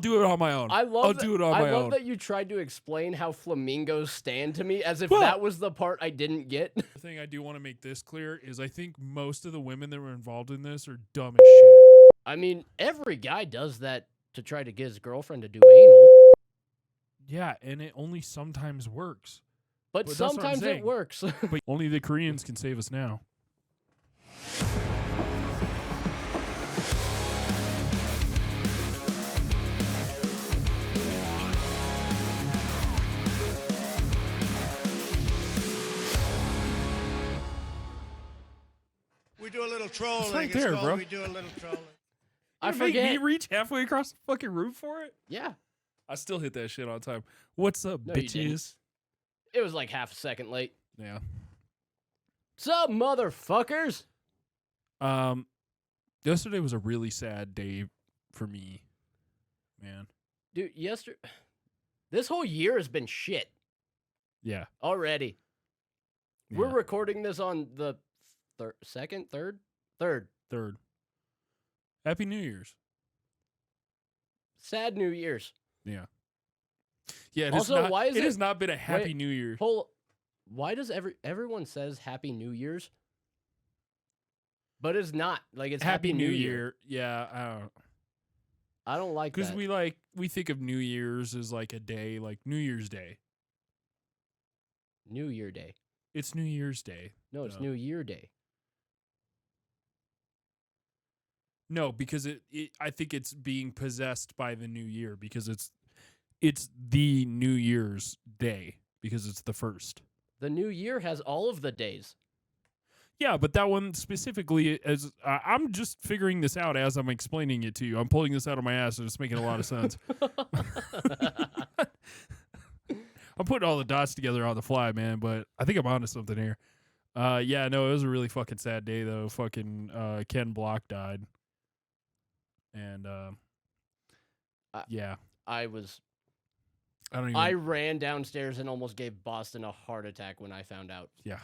do it on my own. I'll do it on my own. I love that you tried to explain how flamingos stand to me as if that was the part I didn't get. The thing I do want to make this clear is I think most of the women that were involved in this are dumb as shit. I mean, every guy does that to try to get his girlfriend to do anal. Yeah, and it only sometimes works. But sometimes it works. But only the Koreans can save us now. We do a little trolling. It's right there, bro. We do a little trolling. I forget. Make me reach halfway across the fucking roof for it? Yeah. I still hit that shit all the time. What's up, bitches? It was like half a second late. Yeah. What's up, motherfuckers? Yesterday was a really sad day for me, man. Dude, this whole year has been shit. Yeah. Already. Yeah. We're recording this on the third. Happy New Year's. Sad New Year's. Yeah. Yeah. It has not been a happy New Year. Why does everyone says Happy New Year's? But it's not. Like, it's Happy New Year. Yeah, I don't like that. Because we think of New Year's as like a day, like New Year's Day. New Year Day. It's New Year's Day. No, it's New Year Day. No, because I think it's being possessed by the new year because it's the New Year's Day because it's the first. The new year has all of the days. Yeah, but that one specifically, I'm just figuring this out as I'm explaining it to you. I'm pulling this out of my ass and it's making a lot of sense. I'm putting all the dots together on the fly, man, but I think I'm onto something here. Yeah, no, it was a really fucking sad day, though. Fucking Ken Block died. And, yeah. I ran downstairs and almost gave Boston a heart attack when I found out. Yeah.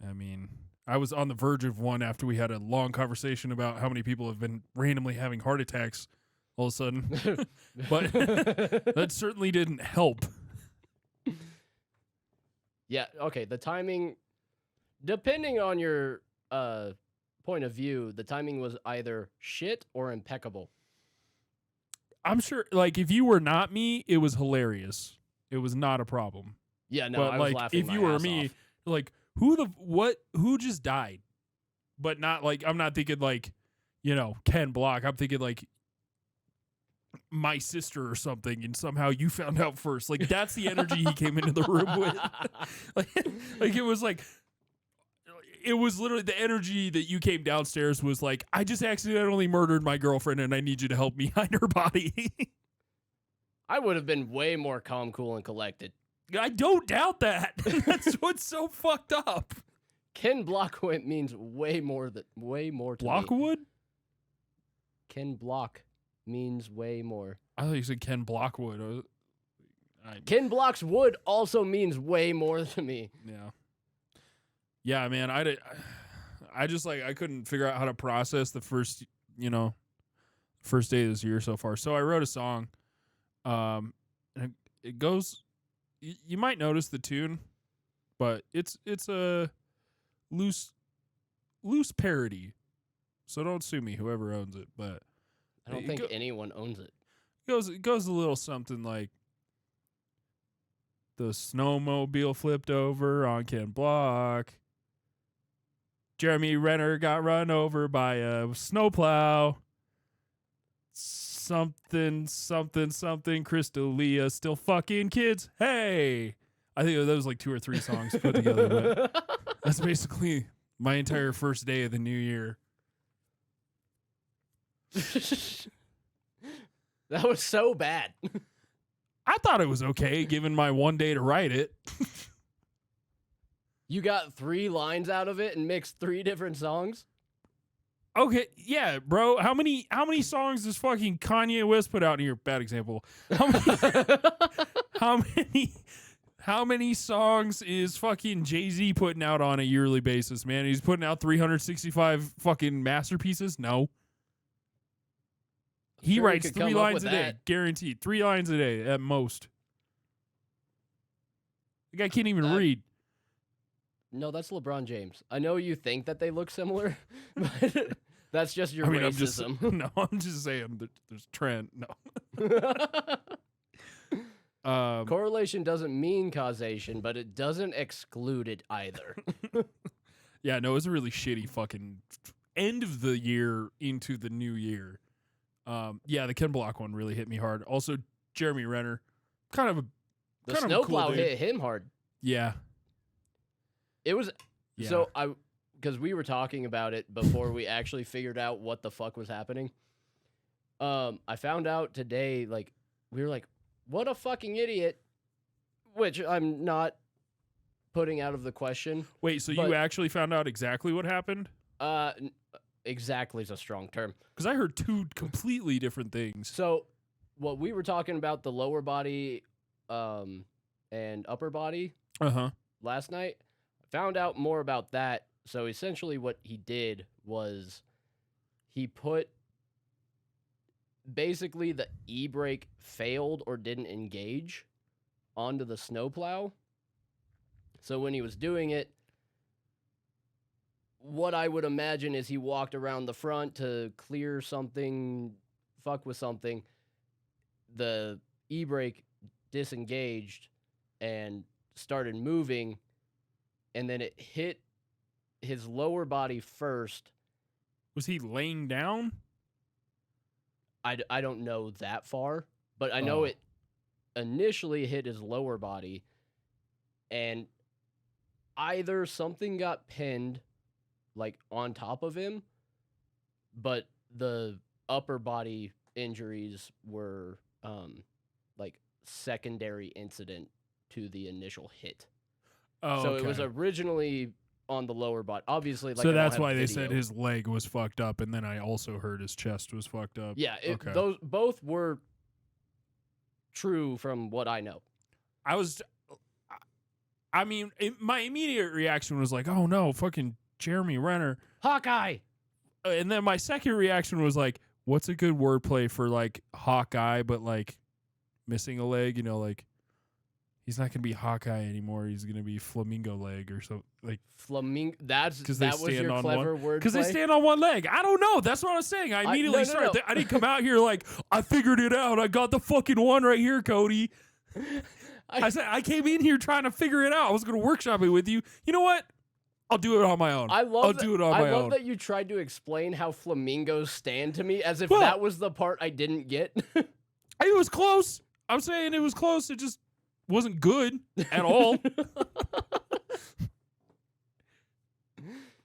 I mean, I was on the verge of one after we had a long conversation about how many people have been randomly having heart attacks all of a sudden. But that certainly didn't help. Yeah, okay, the timing, depending on your point of view, the timing was either shit or impeccable. I'm sure, like, if you were not me, it was hilarious. It was not a problem. Yeah, no, but I was laughing if my you were ass me, off. like, who just died? But not, like, I'm not thinking, like, Ken Block. I'm thinking, like, my sister or something, and somehow you found out first. Like, that's the energy he came into the room with. like it was like, it was literally the energy that you came downstairs was like, I just accidentally murdered my girlfriend and I need you to help me hide her body. I would have been way more calm, cool, and collected. I don't doubt that. That's what's so fucked up. Ken Blockwood means way more to Blockwood? me. Ken Block means way more. I thought you said Ken Blockwood. Ken Block's wood also means way more to me. Yeah. Yeah, man, I just, like, I couldn't figure out how to process the first day of this year so far. So I wrote a song, and it goes, you might notice the tune, but it's a loose parody. So don't sue me, whoever owns it, but I don't think anyone owns it. It goes a little something like, the snowmobile flipped over on Ken Block. Jeremy Renner got run over by a snowplow. Something, Crystalia still fucking kids. Hey! I think that was like 2 or 3 songs put together, but that's basically my entire first day of the new year. That was so bad. I thought it was okay, given my one day to write it. You got 3 lines out of it and mixed 3 different songs? Okay, yeah, bro. How many songs does fucking Kanye West put out in here? Bad example. How many songs is fucking Jay-Z putting out on a yearly basis, man? He's putting out 365 fucking masterpieces? No. He Sure, we writes could 3 come up lines with a day, that. guaranteed. 3 lines a day at most. The guy can't even read. No, that's LeBron James. I know you think that they look similar, but that's just your racism. I'm just saying that there's trend. No. Correlation doesn't mean causation, but it doesn't exclude it either. Yeah, no, it was a really shitty fucking end of the year into the new year. Yeah, the Ken Block one really hit me hard. Also, Jeremy Renner, kind of a The kind of a snowplow cool dude. hit him hard. Yeah. It was Yeah. so because we were talking about it before we actually figured out what the fuck was happening. I found out today, like we were like, what a fucking idiot, which I'm not putting out of the question. Wait, so but- you actually found out exactly what happened? Exactly is a strong term. Because I heard 2 completely different things. So what we were talking about, the lower body and upper body last night, I found out more about that. So essentially what he did was he put basically the e-brake failed or didn't engage onto the snowplow. So when he was doing it, what I would imagine is he walked around the front to clear something, fuck with something. The e-brake disengaged and started moving, and then it hit his lower body first. Was he laying down? I don't know that far, but I know it initially hit his lower body, and either something got pinned like on top of him, but the upper body injuries were like secondary incident to the initial hit. Oh, So it was originally on the lower body. Obviously, like so I don't that's have why they video. said his leg was fucked up, and then I also heard his chest was fucked up. Yeah, Okay. those both were true from what I know. My immediate reaction was like, oh no, fucking Jeremy Renner. Hawkeye. And then my second reaction was like, what's a good wordplay for like Hawkeye, but like missing a leg? You know, like he's not gonna be Hawkeye anymore. He's gonna be Flamingo leg or something. Like Flamingo. they That was stand your on clever word. because they stand on one leg. I don't know. That's what I was saying. I immediately started. no. I didn't come out here like I figured it out. I got the fucking one right here, Cody. I said I came in here trying to figure it out. I was gonna workshop it with you. You know what? I'll do it on my own. I'll do it on my own. I love that you tried to explain how flamingos stand to me as if Well- that was the part I didn't get. It was close. I'm saying it was close. It just wasn't good at all.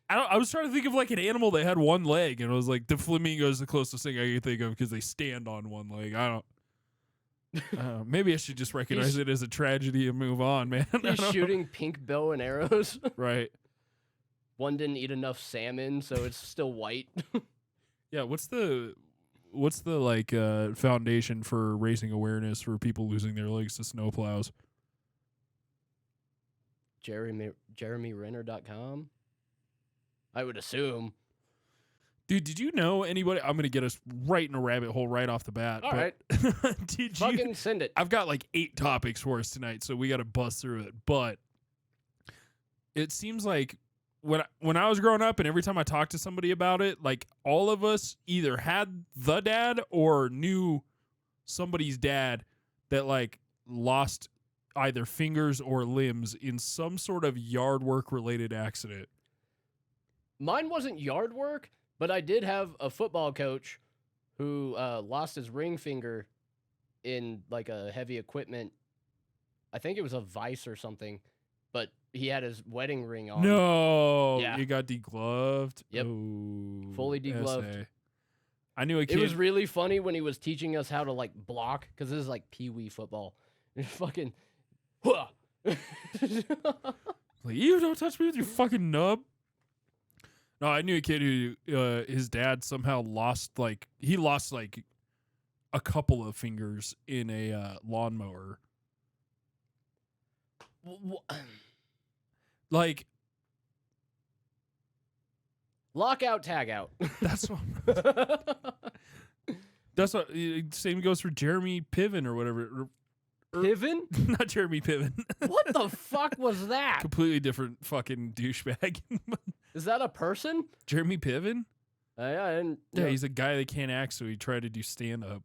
I was trying to think of like an animal that had one leg, and I was like, the flamingo is the closest thing I can think of because they stand on one leg. I don't. Maybe I should just recognize it as a tragedy and move on, man. He's shooting pink bow and arrows. Right. One didn't eat enough salmon, so it's still white. Yeah. What's the like foundation for raising awareness for people losing their legs to snowplows? JeremyRenner.com? I would assume. Dude, did you know anybody? I'm gonna get us right in a rabbit hole right off the bat. All but right. Did Fucking you? send it. I've got like 8 topics for us tonight, so we got to bust through it. But it seems like when I was growing up, and every time I talked to somebody about it, like all of us either had the dad or knew somebody's dad that like lost either fingers or limbs in some sort of yard work related accident. Mine wasn't yard work, but I did have a football coach who lost his ring finger in like a heavy equipment. I think it was a vice or something, but he had his wedding ring on. No, Yeah. you got degloved. Yep. Oh, Fully degloved. SA. I knew a kid. It was really funny when he was teaching us how to like block, because this is like pee-wee football. Fucking, huh. Like, you don't touch me with your fucking nub. No, I knew a kid who his dad somehow lost a couple of fingers in a lawnmower. Like, Lockout, tag out. that's what. That's what same goes for Jeremy Piven or whatever. Piven? Not Jeremy Piven. What the fuck was that? Completely different fucking douchebag. Is that a person? Jeremy Piven? I didn't. Yeah, know. he's a guy that can't act, so he tried to do stand up.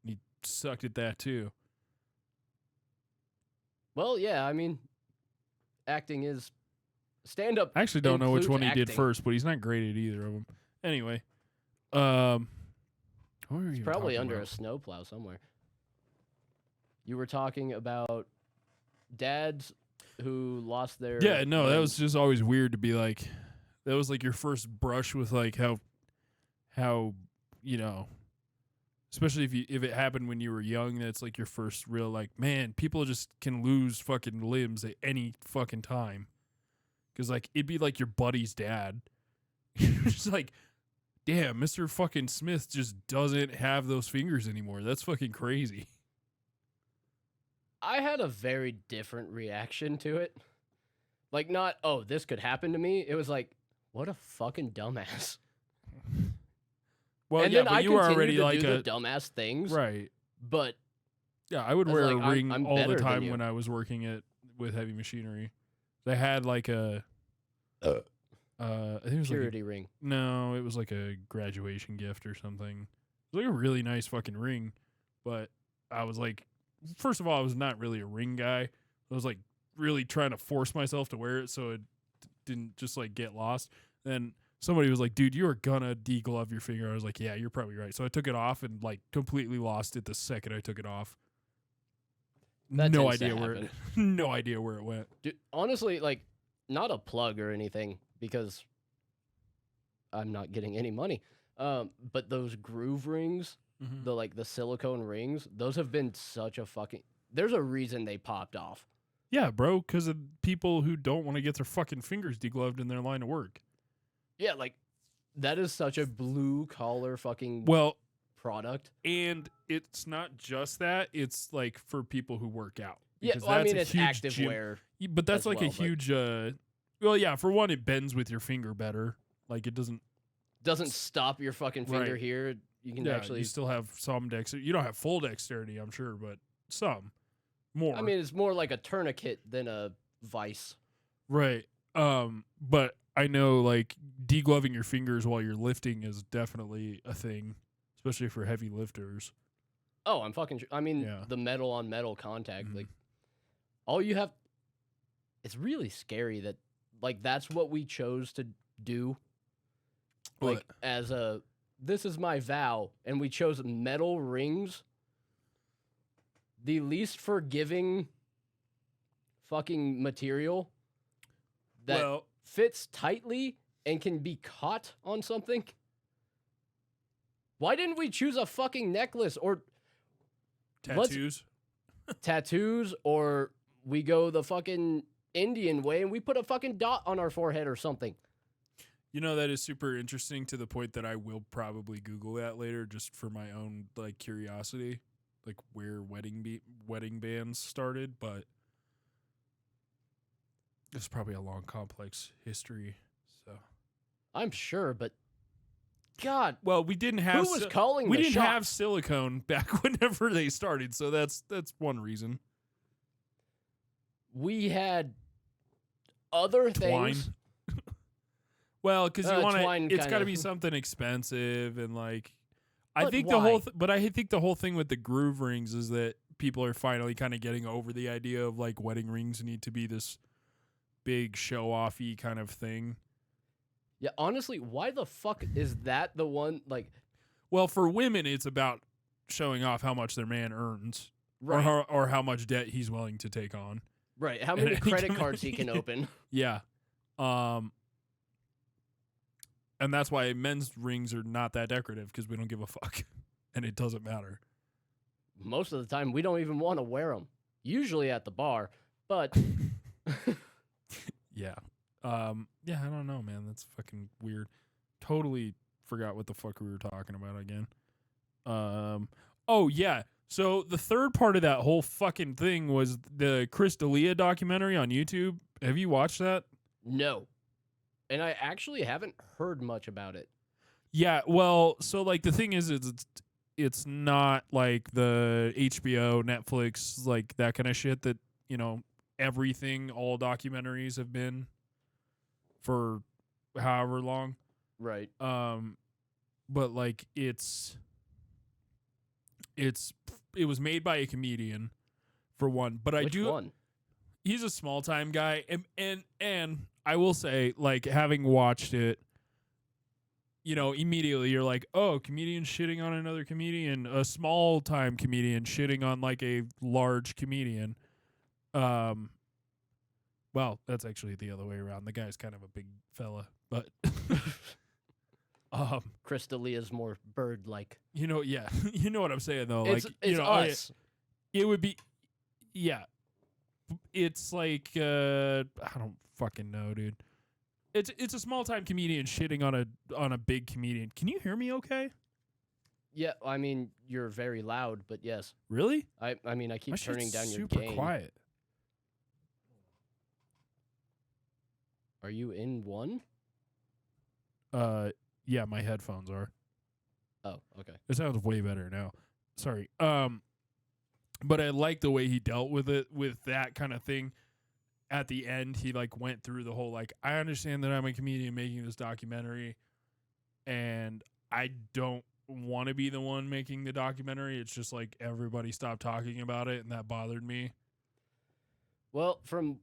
He sucked at that too. Well, yeah, I mean, acting is stand up. I actually don't know which one he did acting. first, but he's not great at either of them. Anyway, what were you It's even probably talking under about? a snowplow somewhere. You were talking about dads who lost their. Yeah, no, that limbs. was just always weird to be like, that was like your first brush with like how especially if it happened when you were young, that's like your first real like, man, people just can lose fucking limbs at any fucking time. Because like it'd be like your buddy's dad. Just like, damn, Mr. fucking Smith just doesn't have those fingers anymore. That's fucking crazy. I had a very different reaction to it. Like, not, oh, this could happen to me. It was like, what a fucking dumbass. Well, and yeah, then but I you were continued already to like do a the dumbass things. right. But Yeah, I would I was wear like, a ring I'm all better the than time you. when I was working with heavy machinery. They had like a I think it was purity ring. no, it was like a graduation gift or something. It was like a really nice fucking ring, but I was like, first of all, I was not really a ring guy. I was like really trying to force myself to wear it so it didn't just like get lost. Then somebody was like, dude, you are gonna deglove your finger. I was like, yeah, you're probably right. So I took it off and like completely lost it the second I took it off. That no tends to idea where it, happen. no idea where it went. Dude, honestly, like, not a plug or anything because I'm not getting any money. But those groove rings, the silicone rings, those have been such a fucking. There's a reason they popped off. Yeah, bro, because of people who don't want to get their fucking fingers degloved in their line of work. Yeah, like, that is such a blue collar fucking Well, product. and it's not just that; it's like for people who work out. Yeah, because well, I that's mean, a it's huge active gym- wear. But that's as like well, a but- huge. Well, yeah. For one, it bends with your finger better. Like it doesn't. Doesn't stop your fucking finger Right. here. You can Yeah, actually. you still have some dexterity. You don't have full dexterity, I'm sure, but some more. I mean, it's more like a tourniquet than a vice. right. But I know like degloving your fingers while you're lifting is definitely a thing, especially for heavy lifters. Oh, I'm fucking. I mean, Yeah. the metal on metal contact. Mhm. Like, all you have. It's really scary that, like, that's what we chose to do. Like, What? as a. This is my vow, and we chose metal rings. The least forgiving fucking material that Well, fits tightly and can be caught on something. Why didn't we choose a fucking necklace or tattoos. tattoos, or we go the fucking Indian way and we put a fucking dot on our forehead or something? You know, that is super interesting to the point that I will probably Google that later just for my own like curiosity, like where wedding bands started, but it's probably a long, complex history. So, I'm sure, but God, well, we didn't have who was calling we the didn't have shots? silicone back whenever they started, so that's one reason. We had other Twine. things. Well, because you want twine to, it's got to kinda- be something expensive and like. I But think the whole, why? but I think the whole thing with the groove rings is that people are finally kind of getting over the idea of like wedding rings need to be this big show offy kind of thing. Yeah, honestly, why the fuck is that the one? Like, Well, for women, it's about showing off how much their man earns, right, or how much debt he's willing to take on. right. How and many I credit think- cards he can open? Yeah, and that's why men's rings are not that decorative because we don't give a fuck, and it doesn't matter. Most of the time, we don't even want to wear them. Usually at the bar, but Yeah. Yeah, I don't know, man. That's fucking weird. Totally forgot what the fuck we were talking about again. Oh yeah. So the third part of that whole fucking thing was the Chris Delia documentary on YouTube. Have you watched that? no. And I actually haven't heard much about it. Yeah, well, so like the thing is it's not like the HBO, Netflix, like that kind of shit that, you know, everything, all documentaries have been for however long. Right. But like it was made by a comedian for one, but Which one? he's a small time guy, and I will say, like, having watched it, you know, immediately you're like, oh, comedian shitting on another comedian, a small time comedian shitting on like a large comedian. Well, that's actually the other way around. The guy's kind of a big fella, but Chris D'Elia is more bird-like. you know, yeah, you know what I'm saying though. It's Like, you know, us. it would be, yeah. It's like I don't fucking know, dude. It's a small time comedian shitting on a big comedian. Can you hear me okay? Yeah, I mean, you're very loud, but yes. Really? I mean, I keep My turning shit's down your super gain. quiet. Are you in one? Yeah, my headphones are. Oh, okay. It sounds way better now. Sorry. But I like the way he dealt with it, with that kind of thing. At the end, he like went through the whole like, I understand that I'm a comedian making this documentary, and I don't want to be the one making the documentary. It's just like everybody stopped talking about it, and that bothered me. Well, from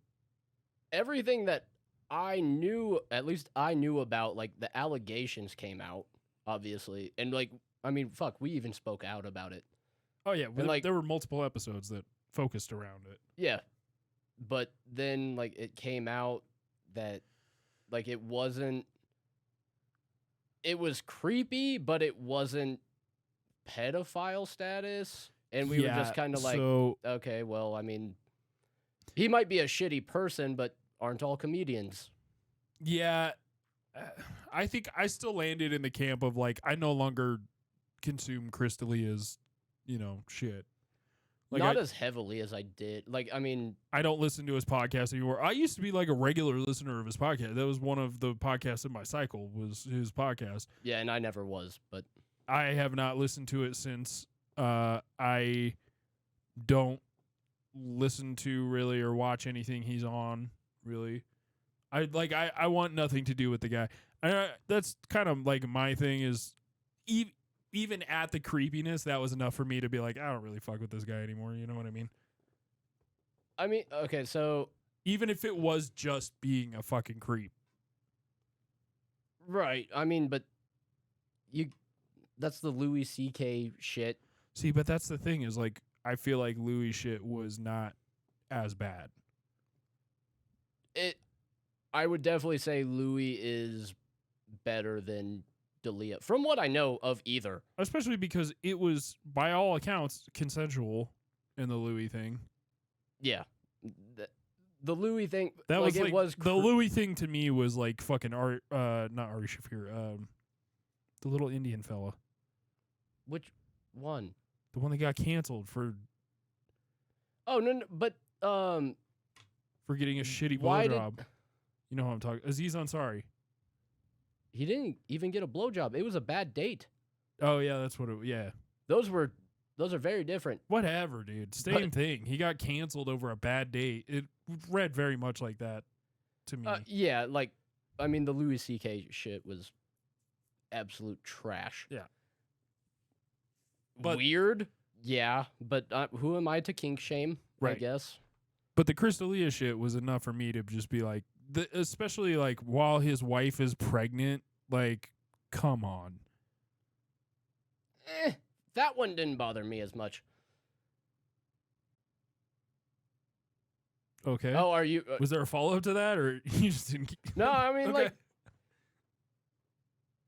everything that I knew, at least I knew about, like, the allegations came out, obviously. And, like, I mean, fuck, we even spoke out about it. Oh yeah, like- there were multiple episodes that focused around it. Yeah. But then, like, it came out that, like, it was creepy, but it wasn't pedophile status. And we were just kind of like, so okay, well, I mean, he might be a shitty person, but aren't all comedians. yeah, I think I still landed in the camp of like, I no longer consume Chris D'Elia's, you know, shit. Like, Not as heavily as I did. Like, I mean, I don't listen to his podcast anymore. I used to be like a regular listener of his podcast. That was one of the podcasts in my cycle, was his podcast. yeah, and I never was, but I have not listened to it since. I don't listen to really or watch anything he's on, really. I want nothing to do with the guy. That's kind of like my thing is, even at the creepiness, that was enough for me to be like, I don't really fuck with this guy anymore. You know what I mean? I mean, okay, so Even if it was just being a fucking creep. right. I mean, but that's the Louis C.K. shit. See, but that's the thing is like, I feel like Louis shit was not as bad. I would definitely say Louis is better than Delia, from what I know of either. Especially because it was, by all accounts, consensual in the Louis thing. Yeah. The Louis thing, That like, was like, it was the Louis thing to me was like fucking not Ari Shafir, the little Indian fella. Which one? The one that got canceled for Oh, no, but getting a shitty why blowjob. You know who I'm talking. Aziz Ansari. he didn't even get a blowjob. It was a bad date. Oh yeah, that's what it. Yeah, Those are very different. whatever, dude. Same thing. He got canceled over a bad date. It read very much like that to me. Yeah, like, I mean, the Louis C.K. shit was absolute trash. Yeah. But- Weird, yeah, but who am I to kink shame? I Right. guess. But the Chris D'Elia shit was enough for me to just be like, especially like while his wife is pregnant. Like, come on. That one didn't bother me as much. Okay. Oh, are you? Was there a follow up to that, or you just didn't? No, I mean, Okay. like,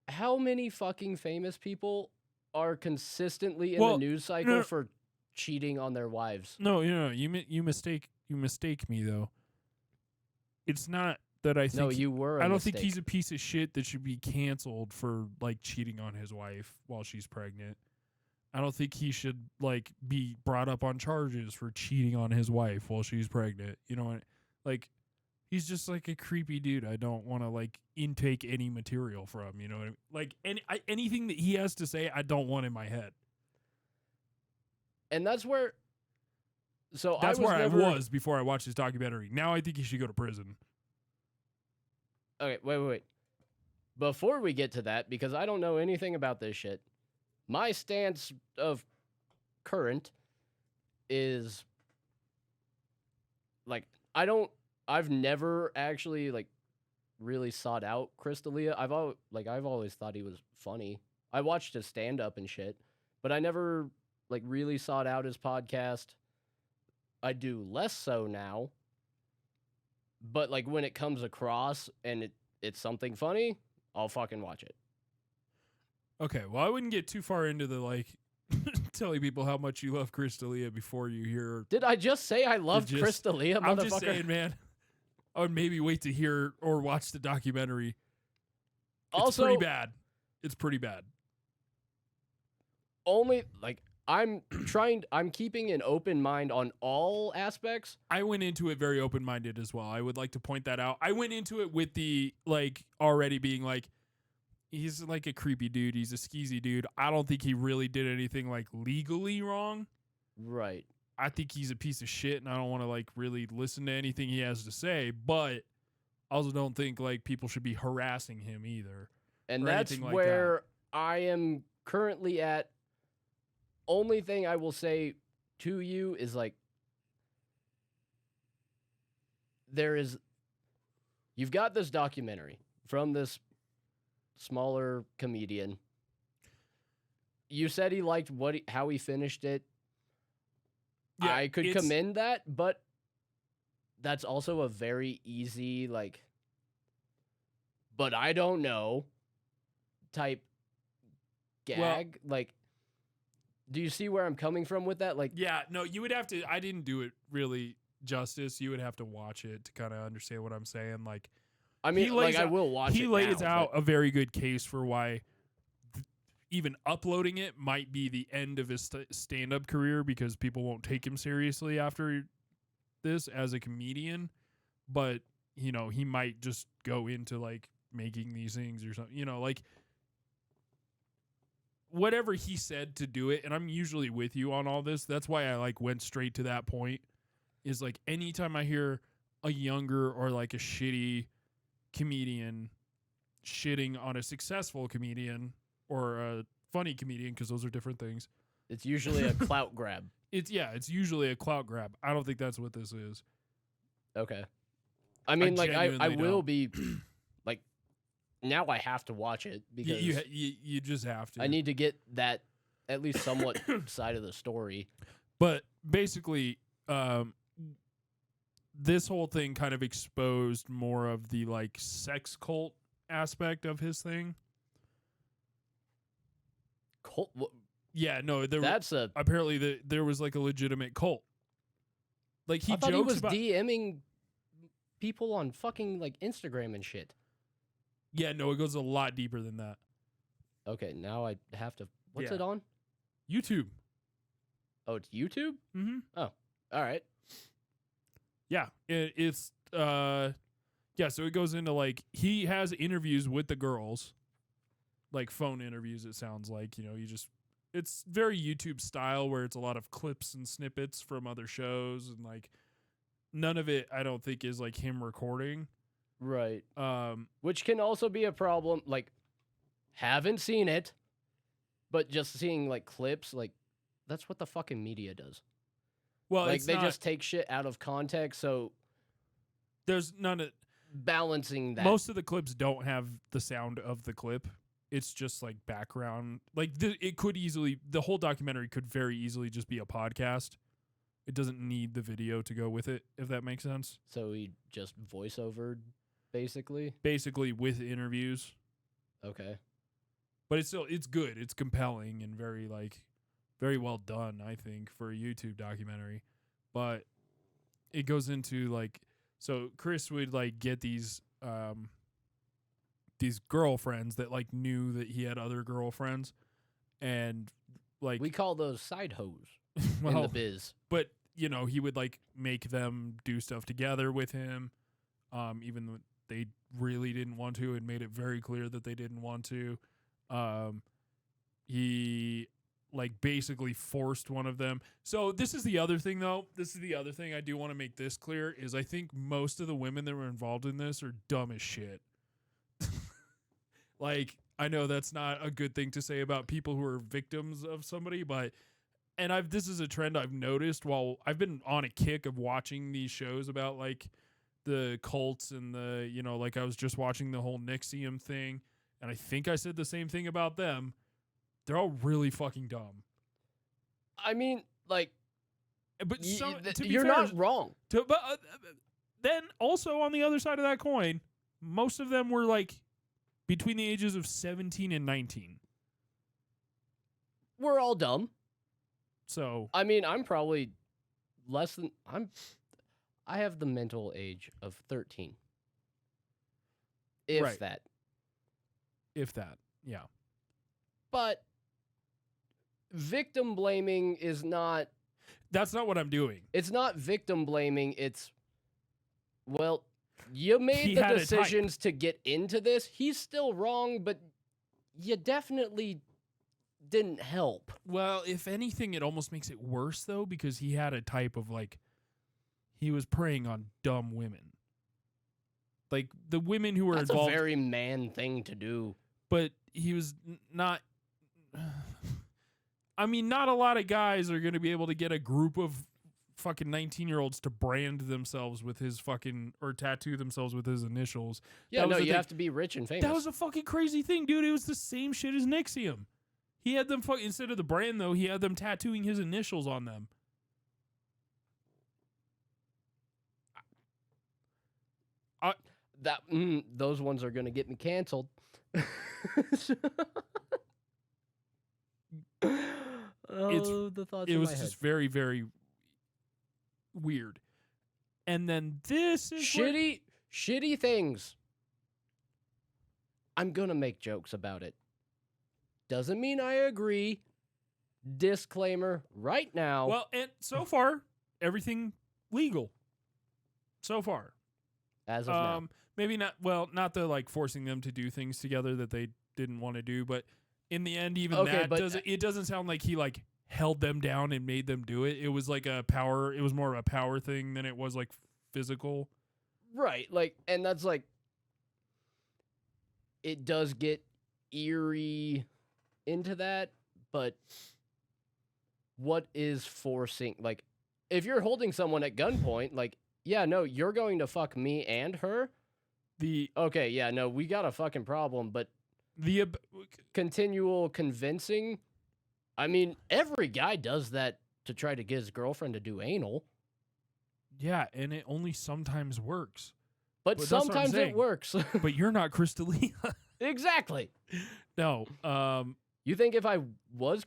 how many fucking famous people are consistently in Well, the news cycle no. for cheating on their wives? No, you mistake me though. It's not that I think. No, you were. I don't think he's a piece of shit that should be canceled for like cheating on his wife while she's pregnant. I don't think he should like be brought up on charges for cheating on his wife while she's pregnant. You know what? Like, he's just like a creepy dude. I don't want to like intake any material from. You know what I mean? Like anything that he has to say, I don't want in my head. And that's where. So That's I was where never, I was before I watched this documentary. Now I think he should go to prison. Okay, wait. Before we get to that, because I don't know anything about this shit, my stance of current is like I've never actually like really sought out Chris D'Elia. I've always thought he was funny. I watched his stand up and shit, but I never like really sought out his podcast. I do less so now. But like when it comes across and it's something funny, I'll fucking watch it. Okay, well, I wouldn't get too far into the like telling people how much you love Chris D'Elia before you hear. Did I just say I love just- Chris D'Elia, motherfucker? I'm just saying, man. I would maybe wait to hear or watch the documentary. It's Also, pretty bad. It's pretty bad. only like I'm keeping an open mind on all aspects. I went into it very open-minded as well. I would like to point that out. I went into it with the like already being like, he's like a creepy dude. He's a skeezy dude. I don't think he really did anything like legally wrong. Right. I think he's a piece of shit, and I don't want to like really listen to anything he has to say. But I also don't think like people should be harassing him either. And or that's anything like where I am currently at. Only thing I will say to you is like you've got this documentary from this smaller comedian. You said he liked how he finished it. Yeah, I could commend that, but that's also a very easy like but I don't know type gag. Like, do you see where I'm coming from with that? Like, Yeah, no, you would have to. I didn't do it really justice. You would have to watch it to kind of understand what I'm saying. Like, I mean, he lays I out- will watch he it lays now, out a very good case for why even uploading it might be the end of his stand-up career because people won't take him seriously after this as a comedian. But he might just go into like making these things or something. Like whatever he said to do it. And I'm usually with you on all this. That's why I like went straight to that point. Is like anytime I hear a younger or like a shitty comedian shitting on a successful comedian or a funny comedian, because those are different things. It's usually a clout grab. It's usually a clout grab. I don't think that's what this is. Okay. I mean, like, I genuinely will don't. be, like, now I have to watch it because You just have to. I need to get that at least somewhat side of the story. But basically, this whole thing kind of exposed more of the like sex cult aspect of his thing. Cult? Yeah, no, apparently there was like a legitimate cult. Like he I thought jokes he was about DMing people on fucking like Instagram and shit. Yeah, no, it goes a lot deeper than that. Okay, now I have to. What's Yeah. it on? YouTube. Oh, it's YouTube. Mm-hmm. Oh, all right. Yeah, it's yeah. So it goes into like he has interviews with the girls, like phone interviews. It sounds like it's very YouTube style where it's a lot of clips and snippets from other shows and like none of it I don't think is like him recording. Right. Which can also be a problem. Like, haven't seen it, but just seeing like clips, like that's what the fucking media does. Well, like they just take shit out of context. So there's none of balancing that. Most of the clips don't have the sound of the clip. It's just like background. Like it could easily, the whole documentary could very easily just be a podcast. It doesn't need the video to go with it, if that makes sense. So he just voiceovered, basically. Basically with interviews. Okay. But it's good. It's compelling and very well done, I think, for a YouTube documentary. But it goes into like, so Chris would like get these girlfriends that like knew that he had other girlfriends, and like We call those side hoes well, in the biz. but he would like make them do stuff together with him, even though they really didn't want to, and made it very clear that they didn't want to. He like basically forced one of them. So this is the other thing, though. This is the other thing I do want to make this clear is I think most of the women that were involved in this are dumb as shit. Like, I know that's not a good thing to say about people who are victims of somebody, but this is a trend I've noticed while I've been on a kick of watching these shows about like the cults and the, you know, like I was just watching the whole NXIVM thing, and I think I said the same thing about them. They're all really fucking dumb. I mean, like, but you're not wrong. But then also on the other side of that coin, most of them were like between the ages of 17 and 19. We're all dumb. So I mean, I'm probably less than I have the mental age of 13. If Right. that. If that, yeah. But victim blaming is not. That's not what I'm doing. It's not victim blaming. It's, well, you made He the had a decisions to get into this. He's still wrong, but you definitely didn't help. Well, if anything, it almost makes it worse, though, because he had a type of, like, he was preying on dumb women. Like, the women who were That's involved. a very man thing to do. But he was not. I mean, not a lot of guys are going to be able to get a group of fucking 19-year-olds to brand themselves with his fucking, or tattoo themselves with his initials. Yeah, no, you have to be rich and famous. That was a fucking crazy thing, dude. It was the same shit as NXIVM. He had them, instead of the brand, though, he had them tattooing his initials on them. Those ones are going to get me canceled. The thoughts It in was my head. just very, very weird. And then this is shitty things. I'm going to make jokes about it. Doesn't mean I agree. Disclaimer right now. Well, and so far, everything legal. So far. As of now. Maybe not, well, not the, like, forcing them to do things together that they didn't want to do, but in the end, even it doesn't sound like he, like, held them down and made them do it. It was like it was more of a power thing than it was, like, physical. Right, like, and that's, like, it does get eerie into that, but what is forcing, like, if you're holding someone at gunpoint, like, yeah, no, you're going to fuck me and her. Okay, yeah, no, we got a fucking problem, but continual convincing. I mean, every guy does that to try to get his girlfriend to do anal. Yeah, and it only sometimes works. But sometimes it works. But you're not Chris D'Elia. Exactly. No. You think if I was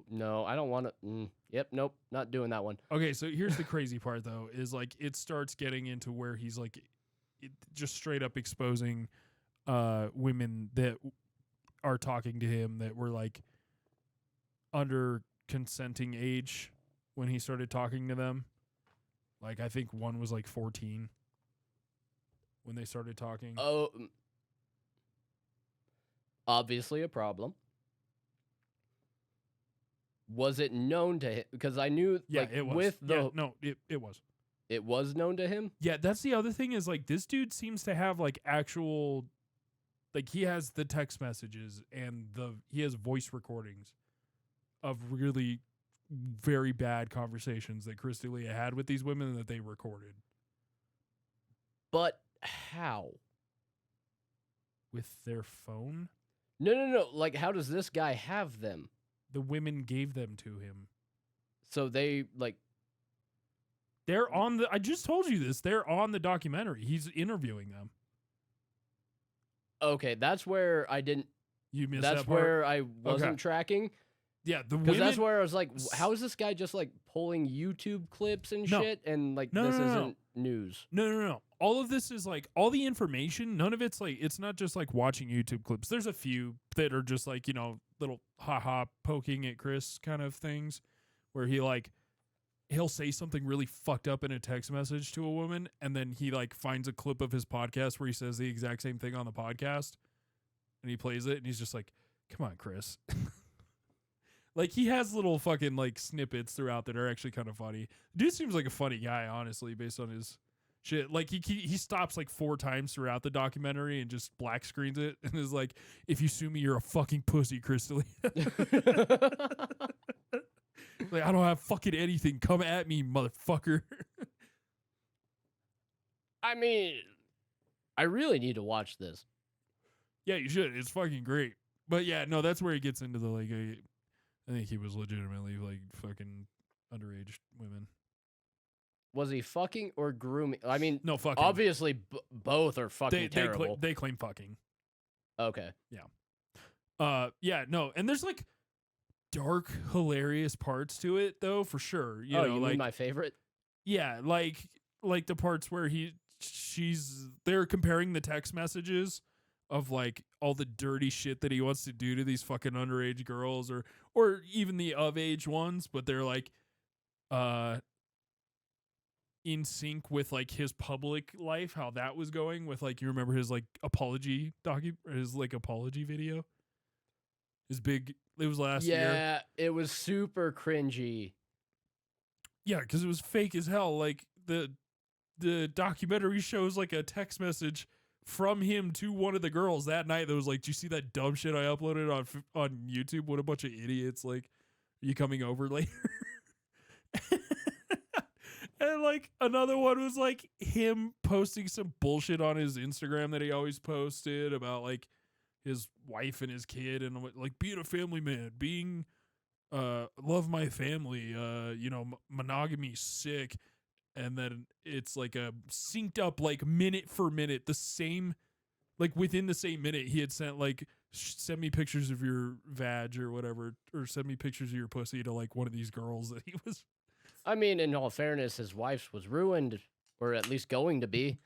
no, I don't want to. Yep, nope, not doing that one. Okay, so here's the crazy part, though, is like it starts getting into where he's like just straight up exposing women that are talking to him that were like under consenting age when he started talking to them. Like, I think one was like 14 when they started talking. Oh, obviously a problem. Was it known to him? Because I knew, yeah, like, it was. with the... Yeah, no, it was. It was known to him? Yeah, that's the other thing is, like, this dude seems to have, like, actual... Like, he has the text messages and he has voice recordings of really very bad conversations that Chris D'Elia had with these women that they recorded. But how? With their phone? No. Like, how does this guy have them? The women gave them to him. So they, like... They're on the... I just told you this. They're on the documentary. He's interviewing them. Okay, that's where I didn't... You missed That's that part? where I wasn't tracking. Yeah, the women... Because that's where I was like, how is this guy just, like, pulling YouTube clips and shit? And, like, this isn't news. No. All of this is, like, all the information, none of it's, like, it's not just, like, watching YouTube clips. There's a few that are just, like, you know, little ha-ha poking at Chris kind of things where he, like, he'll say something really fucked up in a text message to a woman, and then he, like, finds a clip of his podcast where he says the exact same thing on the podcast, and he plays it, and he's just like, come on, Chris. Like he has little fucking like snippets throughout that are actually kind of funny. Dude seems like a funny guy, honestly, based on his shit. Like he stops like 4 times throughout the documentary and just black screens it and is like, "If you sue me, you're a fucking pussy, Crystal." Like, I don't have fucking anything. Come at me, motherfucker. I mean, I really need to watch this. Yeah, you should. It's fucking great. But yeah, no, that's where he gets into the like. I think he was legitimately like fucking underage women. Was he fucking or grooming? I mean, No fucking. obviously both are fucking They terrible. they claim fucking. Okay. Yeah, no, and there's like dark, hilarious parts to it though, for sure. You know, you like mean my favorite? yeah, like the parts where they're comparing the text messages of like all the dirty shit that he wants to do to these fucking underage girls or even the of age ones, but they're like in sync with like his public life, how that was going with like, you remember his like apology video? His big, it was last year. Yeah, it was super cringy. Yeah, because it was fake as hell. Like the documentary shows like a text message from him to one of the girls that night that was like, "Do you see that dumb shit I uploaded on YouTube? What a bunch of idiots! Like, are you coming over later?" And like another one was like him posting some bullshit on his Instagram that he always posted about like his wife and his kid and like being a family man, being love my family, monogamy sick. And then it's like a synced up like minute for minute, the same, like within the same minute he had sent like send me pictures of your vag or whatever, or send me pictures of your pussy to like one of these girls that he was. I mean, in all fairness, his wife's was ruined, or at least going to be.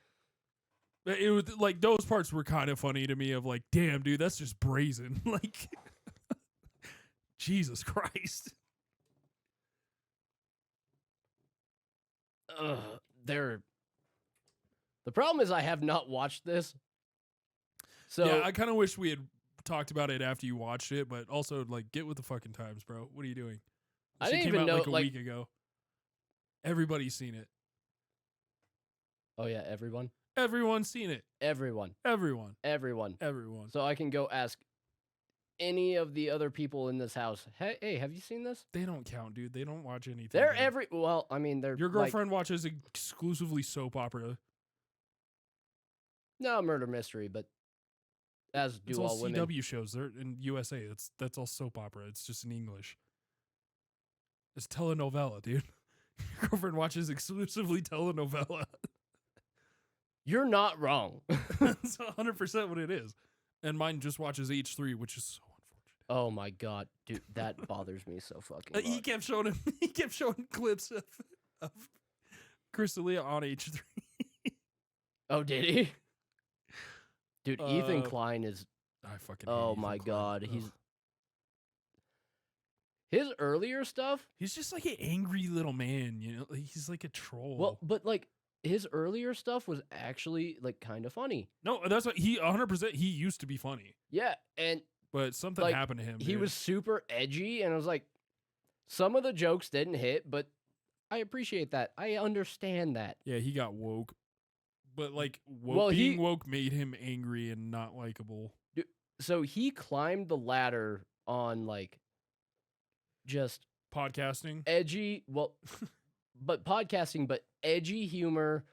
It was like those parts were kind of funny to me of like, damn, dude, that's just brazen. Like, Jesus Christ. The problem is I have not watched this. So yeah, I kind of wish we had talked about it after you watched it, but also like get with the fucking times, bro. What are you doing? I Shit didn't came even out know like a week ago. Everybody's seen it. Oh yeah, everyone. Everyone's seen it. Everyone. Everyone. Everyone. Everyone. So I can go ask any of the other people in this house. Hey, have you seen this? They don't count, dude. They don't watch anything. They're dude. well, I mean, they're Your girlfriend watches exclusively soap opera. No, murder mystery, but as do It's all women. CW shows. They're in USA. That's all soap opera. It's just in English. It's telenovela, dude. Your girlfriend watches exclusively telenovela. You're not wrong. That's 100% what it is. And mine just watches H3, which is so unfortunate. Oh my god, dude, that bothers me so fucking much. He kept showing clips of Crystalia on H3. Oh, did he? Dude, Ethan Klein is. I fucking. Oh hate my Ethan Klein. god, Ugh. his earlier stuff. He's just like an angry little man, you know. He's like a troll. Well, but like his earlier stuff was actually like kind of funny. No, that's what he 100%. He used to be funny. Yeah, and But something like, happened to him. he dude. was super edgy, and I was like, some of the jokes didn't hit, but I appreciate that. I understand that. Yeah, he got woke. But like Well, woke made him angry and not likable. So he climbed the ladder on like just Podcasting. edgy, but podcasting, but edgy humor.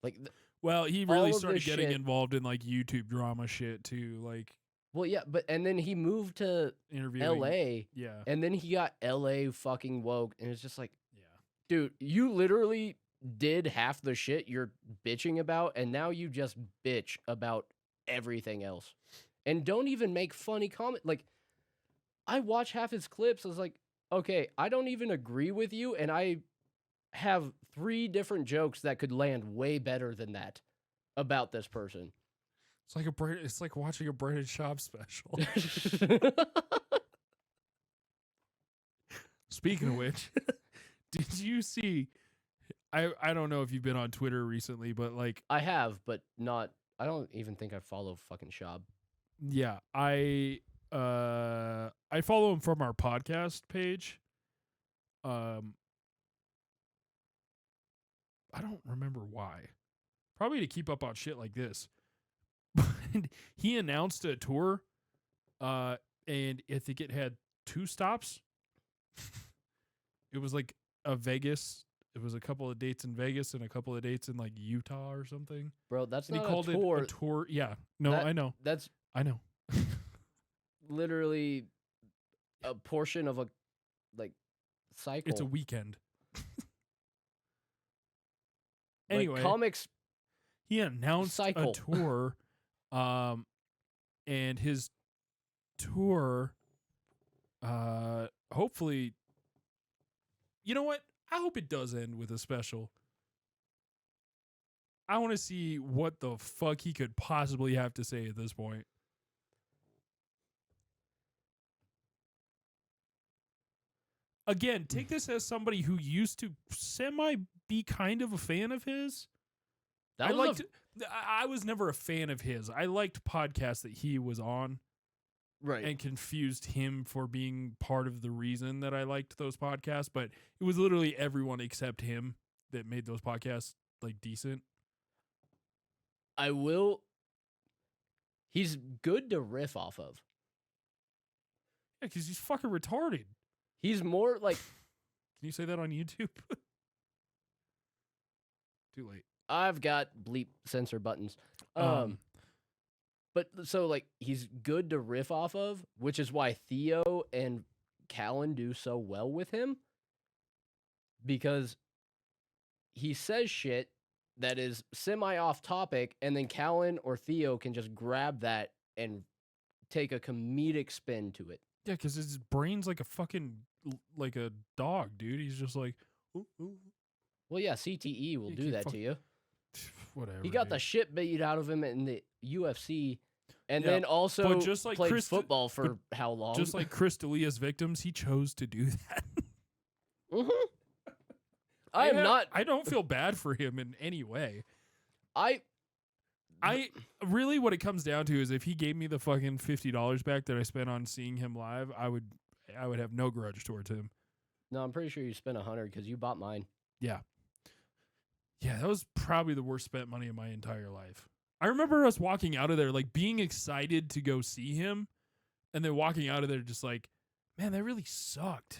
Like, Well, he all really of started this getting shit- involved in like YouTube drama shit too, like well, yeah, and then he moved to interviewing. LA, Yeah. and then he got LA fucking woke, and it's just like, Yeah. dude, you literally did half the shit you're bitching about, and now you just bitch about everything else. And don't even make funny comment. Like, I watch half his clips. I was like, okay, I don't even agree with you, and I have 3 different jokes that could land way better than that about this person. It's like watching a Brandon Schaub special. Speaking of which, did you see? I don't know if you've been on Twitter recently, but like I have, but not. I don't even think I follow fucking Schaub. yeah, I I follow him from our podcast page. I don't remember why. Probably to keep up on shit like this. But he announced a tour, and I think it had 2 stops. It was like a Vegas. It was a couple of dates in Vegas and a couple of dates in like Utah or something. Bro, that's And not he called a tour. it a tour. Yeah. No, I know. That's I know. literally a portion of a cycle. It's a weekend. Anyway, comics. he announced cycle. a tour, and his tour, hopefully, you know what? I hope it does end with a special. I want to see what the fuck he could possibly have to say at this point. Again, take this as somebody who used to be kind of a fan of his. I was never a fan of his. I liked podcasts that he was on. Right. And confused him for being part of the reason that I liked those podcasts. But it was literally everyone except him that made those podcasts like decent. He's good to riff off of. Yeah, because he's fucking retarded. He's more like... Can you say that on YouTube? Too late. I've got bleep censor buttons. But so like he's good to riff off of, which is why Theo and Callan do so well with him. Because he says shit that is semi off topic, and then Callan or Theo can just grab that and take a comedic spin to it. Yeah, because his brain's like a fucking like a dog, dude. He's just like, ooh, ooh. Well, yeah, CTE will do that to you. Whatever. He got the shit beat out of him in the UFC, and then also but just like played football for how long? Just like Chris Delia's victims, he chose to do that. Mm-hmm. I don't feel bad for him in any way. I really, what it comes down to is if he gave me the fucking $50 back that I spent on seeing him live, I would have no grudge towards him. No, I'm pretty sure you spent $100 because you bought mine. Yeah. Yeah, that was probably the worst spent money of my entire life. I remember us walking out of there, like being excited to go see him, and then walking out of there just like, man, that really sucked.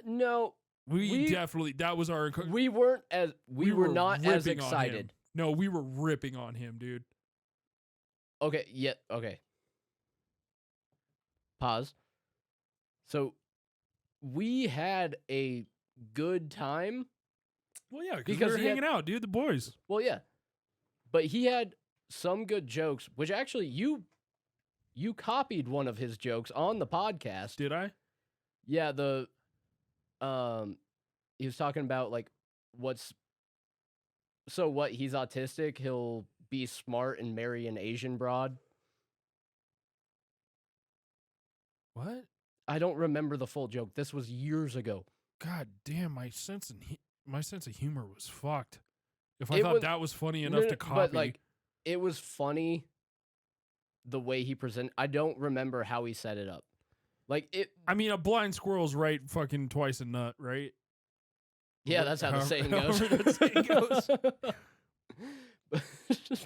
No. We definitely, that was our... We weren't as... We were not as excited. No, we were ripping on him, dude. Okay, yeah, okay. Pause. So, we had a good time. Well, yeah, because we were hanging out, dude, the boys. Well, yeah. But he had some good jokes, which actually you copied one of his jokes on the podcast. Did I? Yeah, he was talking about like he's autistic, he'll be smart and marry an Asian broad. What? I don't remember the full joke. This was years ago. God damn, my sense of humor was fucked. If I thought that was funny enough to copy. But like it was funny the way he presented. I don't remember how he set it up. Like it I mean, a blind squirrel's right fucking twice a nut, right? Yeah, that's how the saying goes. That saying goes.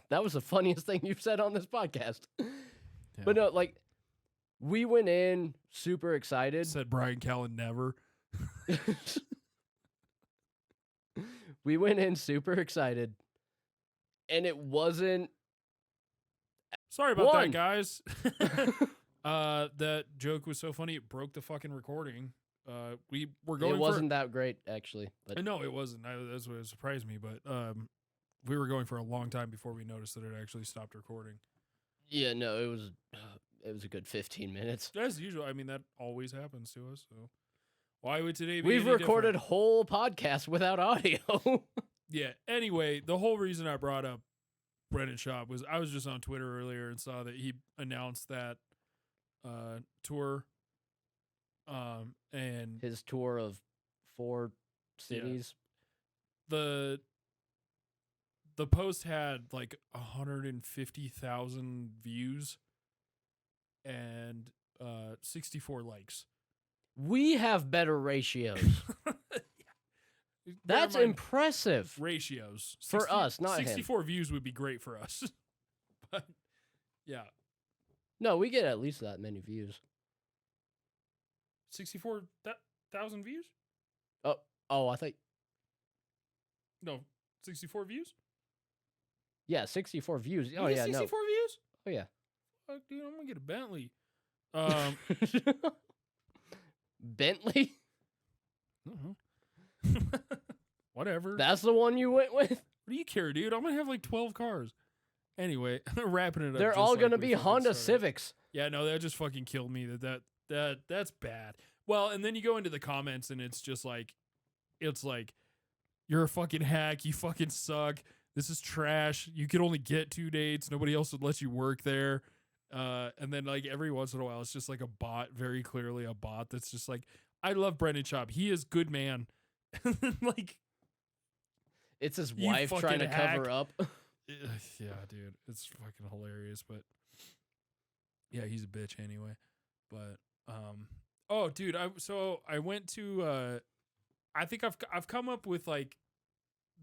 That was the funniest thing you've said on this podcast. Yeah. But no, like we went in super excited. Said Brian Callen never. We went in super excited, and it wasn't. Sorry about that, guys. That joke was so funny it broke the fucking recording. We were going. It wasn't that great, actually. But no, it wasn't. That's what surprised me. But we were going for a long time before we noticed that it actually stopped recording. Yeah, no, it was a good 15 minutes. As usual. I mean, that always happens to us. So why would today be? We've recorded whole podcasts without audio. Yeah. Anyway, the whole reason I brought up Brennan Schaub was I was just on Twitter earlier and saw that he announced that tour. And his tour of 4 cities. Yeah. The post had like 150,000 views. and 64 likes. We have better ratios. That's impressive. Ratios. For us, not 64 views would be great for us. But, yeah. No, we get at least that many views. 64,000 views? Oh, I think... No, 64 views? Yeah, 64 views. Oh, yeah, 64 views? Oh, yeah. Fuck, dude, I'm going to get a Bentley. Bentley? Whatever. That's the one you went with? What do you care, dude? I'm going to have like 12 cars. Anyway, wrapping it up. They're all going to be Honda Civics. Yeah, no, that just fucking killed me. That's bad. Well, and then you go into the comments and it's just like, you're a fucking hack. You fucking suck. This is trash. You could only get 2 dates. Nobody else would let you work there. And then like every once in a while, it's just like a bot, very clearly a bot that's just like, I love Brendan Schaub. He is good man. And then like, it's his wife trying to cover up. Yeah, dude, it's fucking hilarious. But yeah, he's a bitch anyway. But oh, dude, I went to I think I've come up with like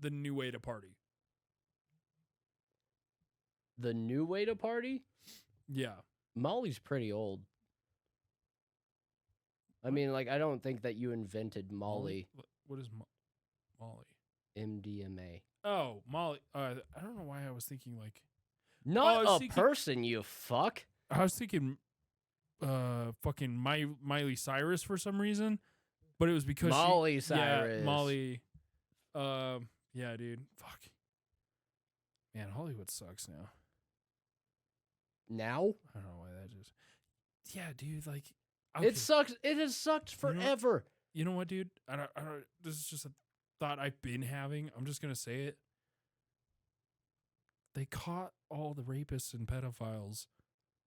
the new way to party. The new way to party? Yeah. Molly's pretty old. I mean, like, I don't think that you invented Molly. What is Molly? MDMA. Oh, Molly. I don't know why I was thinking like... Not a person, you fuck. I was thinking fucking Miley Cyrus for some reason. But it was because Molly Cyrus. Yeah, Molly. Yeah, dude. Fuck. Man, Hollywood sucks now. Now? I don't know why that just... Yeah, dude, like... Okay. It sucks. It has sucked forever. You know what, dude? I don't. This is just a thought I've been having. I'm just gonna say it. They caught all the rapists and pedophiles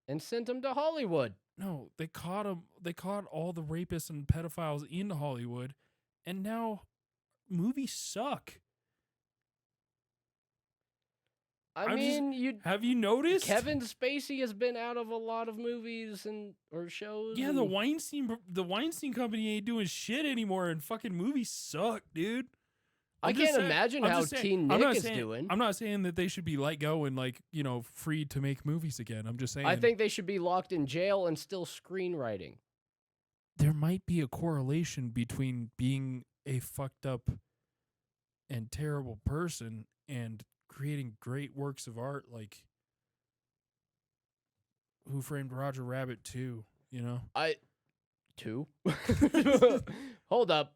and sent them to Hollywood. No, they caught them. They caught all the rapists and pedophiles in Hollywood, and now movies suck. I mean, have you noticed? Kevin Spacey has been out of a lot of movies or shows. Yeah, the Weinstein Company ain't doing shit anymore, and fucking movies suck, dude. I can't imagine how Teen Nick is doing. I'm not saying that they should be let go and like free to make movies again. I'm just saying. I think they should be locked in jail and still screenwriting. There might be a correlation between being a fucked up and terrible person and creating great works of art like Who Framed Roger Rabbit 2, you know? 2? Hold up.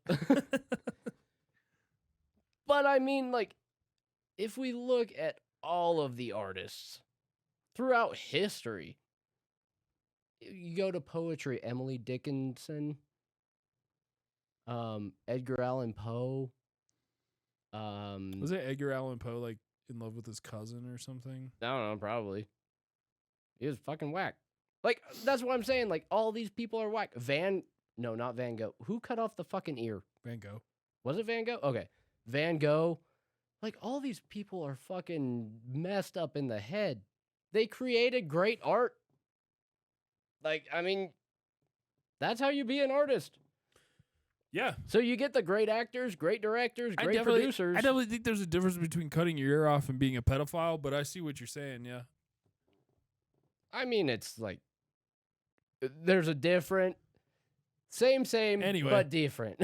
But I mean, like, if we look at all of the artists throughout history, you go to poetry, Emily Dickinson, Edgar Allan Poe. Was it Edgar Allan Poe like in love with his cousin or something? I don't know, probably. He was fucking whack. Like, that's what I'm saying. Like, all these people are whack. No, not Van Gogh. Who cut off the fucking ear? Van Gogh. Was it Van Gogh? Okay. Van Gogh. Like, all these people are fucking messed up in the head. They created great art. Like, I mean, that's how you be an artist. Yeah. So you get the great actors, great directors, great producers. I definitely think there's a difference between cutting your ear off and being a pedophile, but I see what you're saying, yeah. I mean, it's like, there's a different, same, anyway. but different.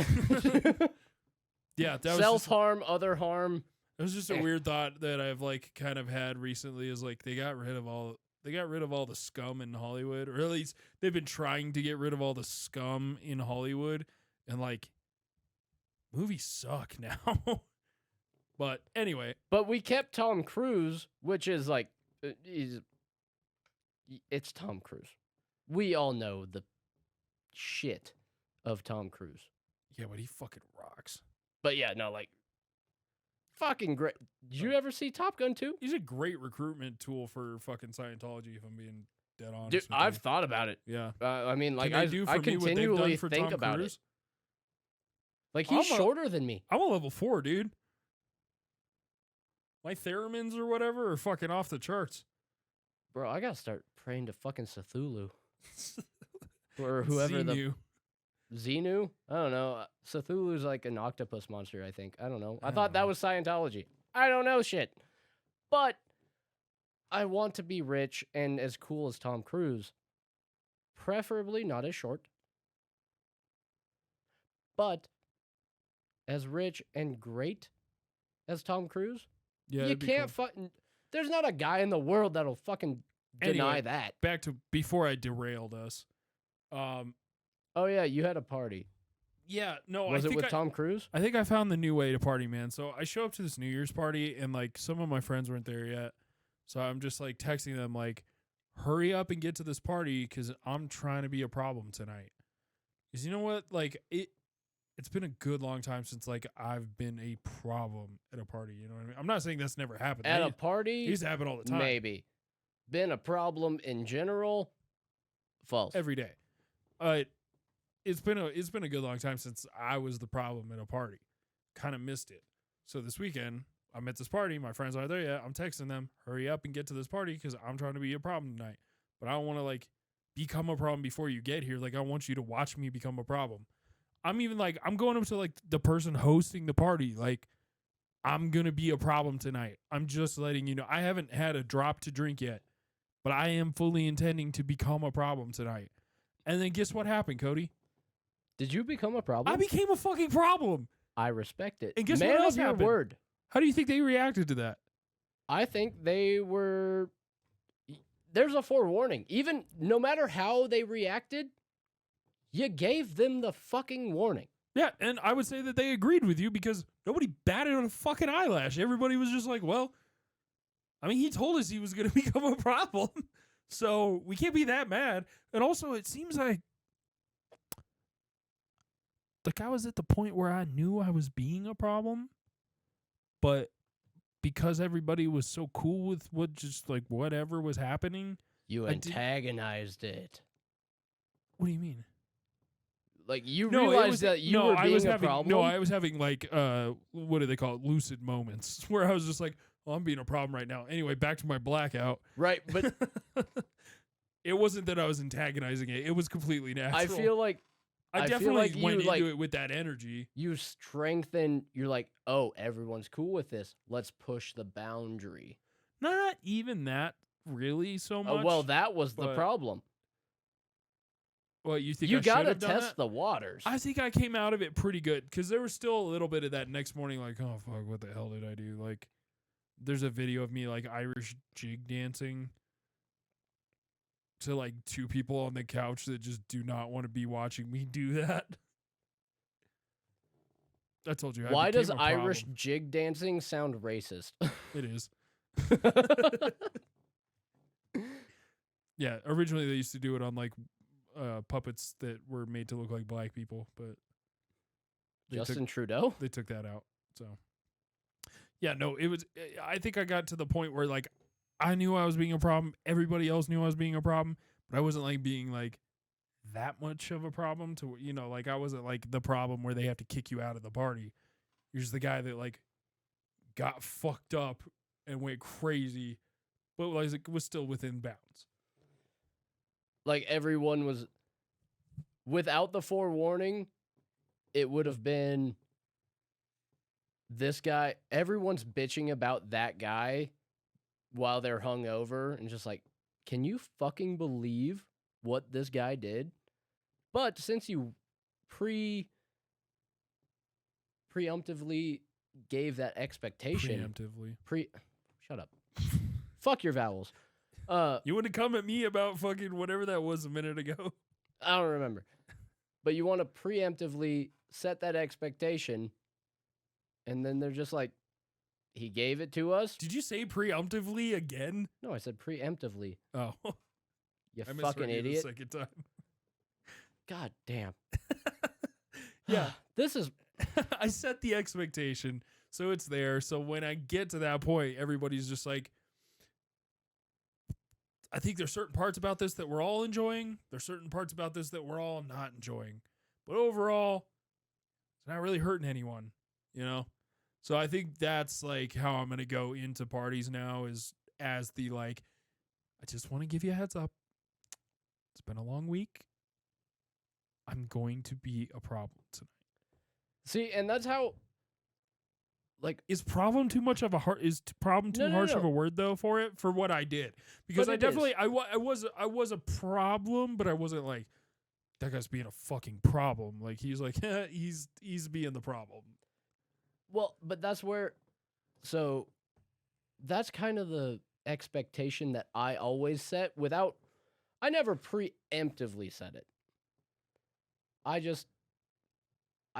Yeah, that was self-harm, other harm. It was just a weird thought that I've like kind of had recently is like they got rid of all the scum in Hollywood, or at least they've been trying to get rid of all the scum in Hollywood, and like movies suck now. But anyway, but we kept Tom Cruise, which is like it's Tom Cruise. We all know the shit of Tom Cruise. Yeah, but he fucking rocks. But yeah, no, like fucking great. Did you ever see Top Gun 2? He's a great recruitment tool for fucking Scientology, if I'm being dead honest. Dude, I've thought about it. Yeah. I mean, like, I continually think about it. Like, he's shorter than me. I'm a level 4, dude. My theremins or whatever are fucking off the charts. Bro, I gotta start praying to fucking Cthulhu. Or whoever the Xenu. Xenu? I don't know. Cthulhu's like an octopus monster, I think. I don't know. I don't thought that know. was Scientology. I don't know shit. But I want to be rich and as cool as Tom Cruise. Preferably not as short. But as rich and great as Tom Cruise. Yeah, you that'd be can't cool. fucking... There's not a guy in the world that'll fucking deny Anyway, that. Back to before I derailed us. Oh, yeah, you had a party. Yeah, no, Was I it think with Tom Cruise? I think I found the new way to party, man. So I show up to this New Year's party, and like some of my friends weren't there yet. So I'm just like texting them, like, hurry up and get to this party because I'm trying to be a problem tonight. Because you know what? Like, it's been a good long time since like I've been a problem at a party. You know what I mean? I'm not saying that's never happened. At It a party? used to happen all the time. Maybe. Been a problem in general? False. Every day. It's been a good long time since I was the problem at a party. Kind of missed it. So this weekend, I'm at this party. My friends aren't there yet. I'm texting them, hurry up and get to this party because I'm trying to be a problem tonight. But I don't want to like become a problem before you get here. Like I want you to watch me become a problem. I'm even like I'm going up to like the person hosting the party. Like I'm gonna be a problem tonight. I'm just letting you know. I haven't had a drop to drink yet, but I am fully intending to become a problem tonight. And then guess what happened, Cody? Did you become a problem? I became a fucking problem. I respect it. And guess Man what else of your happened? word. How do you think they reacted to that? I think they were... There's a forewarning. Even no matter how they reacted, you gave them the fucking warning. Yeah, and I would say that they agreed with you because nobody batted on a fucking eyelash. Everybody was just like, well, I mean, he told us he was going to become a problem. So we can't be that mad. And also, it seems like I was at the point where I knew I was being a problem, but because everybody was so cool with what just like whatever was happening. You antagonized it. What do you mean? Like you realized that you were being a problem? No, I was having like what do they call it? Lucid moments where I was just like, oh, I'm being a problem right now. Anyway, back to my blackout. Right, but it wasn't that I was antagonizing it. It was completely natural. I feel like I definitely went into it with that energy. You strengthen. You're like, oh, everyone's cool with this. Let's push the boundary. Not even that really so much. Well, that was the problem. Well, you think you gotta test that? The waters? I think I came out of it pretty good because there was still a little bit of that next morning, like, oh fuck, what the hell did I do? Like, there's a video of me like Irish jig dancing to like two people on the couch that just do not want to be watching me do that. I told you. Why does Irish jig dancing sound racist? It is. Yeah, originally they used to do it on like puppets that were made to look like black people, but Justin Trudeau? They took that out. So yeah, no, it was. I think I got to the point where like I knew I was being a problem. Everybody else knew I was being a problem, but I wasn't like being like that much of a problem to, you know, like I wasn't like the problem where they have to kick you out of the party. You're just the guy that like got fucked up and went crazy, but like was still within bounds. Like everyone was, without the forewarning, it would have been this guy. Everyone's bitching about that guy while they're hungover and just like, can you fucking believe what this guy did? But since you preemptively gave that expectation. Shut up. Fuck your vowels. You want to come at me about fucking whatever that was a minute ago? I don't remember. But you want to preemptively set that expectation, and then they're just like, he gave it to us. Did you say preemptively again? No, I said preemptively. Oh. You I fucking idiot. The second time. God damn. Yeah. This is... I set the expectation, so it's there. So when I get to that point, everybody's just like, I think there's certain parts about this that we're all enjoying. There's certain parts about this that we're all not enjoying. But overall, it's not really hurting anyone, you know? So I think that's like how I'm going to go into parties now is as the like, I just want to give you a heads up. It's been a long week. I'm going to be a problem tonight. See, and that's how. Like, is problem too much of a harsh of a word though for it for what I did? Because I definitely I was a problem, but I wasn't like that guy's being a fucking problem. Like he's like he's being the problem. Well, but that's where, so that's kind of the expectation that I always set without. I never preemptively set it. I